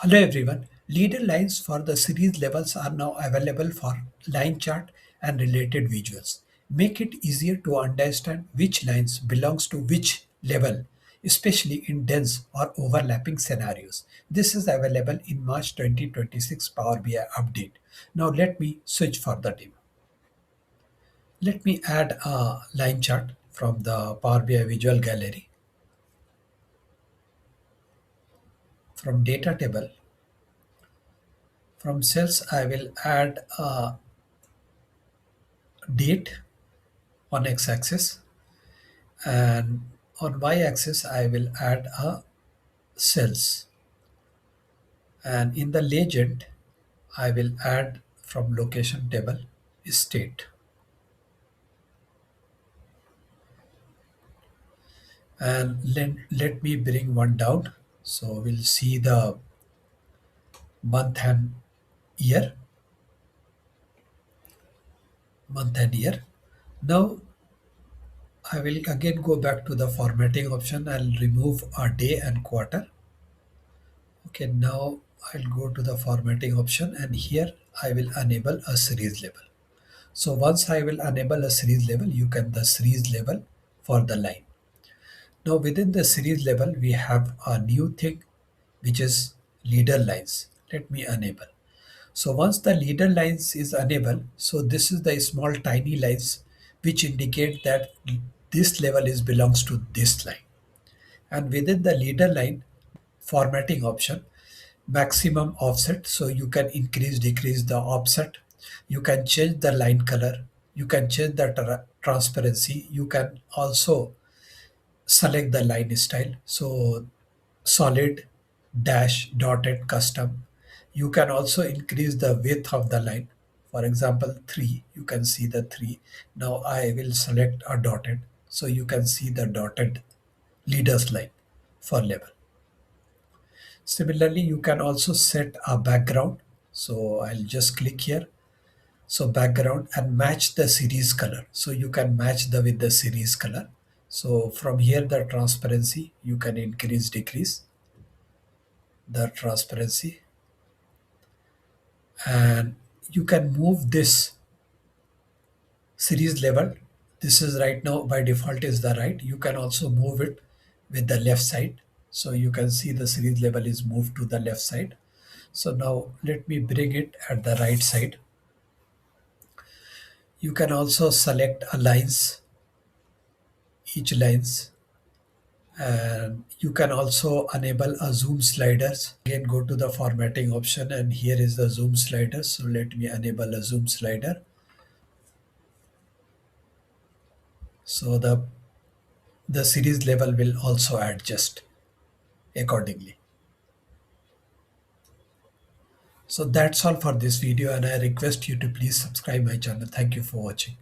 Hello everyone. Leader lines for the series levels are now available for line chart and related visuals. Make it easier to understand which lines belongs to which level, especially in dense or overlapping scenarios. This is available in March 2026 Power BI update. Now let me switch for the demo. Let me add a line chart from the Power BI visual gallery. From data table, from cells I will add a date on x-axis, and on y-axis I will add a cells, and in the legend I will add from location table state, and let me bring one down so we'll see the month and year. Now I will again go back to the formatting option. I'll remove a day and quarter. Okay, now I'll go to the formatting option, and here I will enable a series level. So once I will enable a series level, you can the series level for the line. Now within the series level, we have a new thing which is leader lines. Let me enable. So once the leader lines is enabled, so this is the small tiny lines which indicate that this level is belongs to this line. And within the leader line formatting option, maximum offset, so you can increase decrease the offset, you can change the line color, you can change the transparency, you can also select the line style, so solid, dash, dotted, custom. You can also increase the width of the line, for example 3, you can see the 3. Now I will select a dotted, so you can see the dotted leaders line for level. Similarly, you can also set a background. So I'll just click here. So background and match the series color. So you can match the with the series color. So from here, the transparency, you can increase, decrease the transparency, and you can move this series level. This is right now by default is the right. You can also move it with the left side. So you can see the series level is moved to the left side. So now let me bring it at the right side. You can also select a lines, each lines, and you can also enable a zoom sliders. Again, go to the formatting option, and here is the zoom slider. So let me enable a zoom slider. So the series level will also adjust accordingly. So that's all for this video, and I request you to please subscribe my channel. Thank you for watching.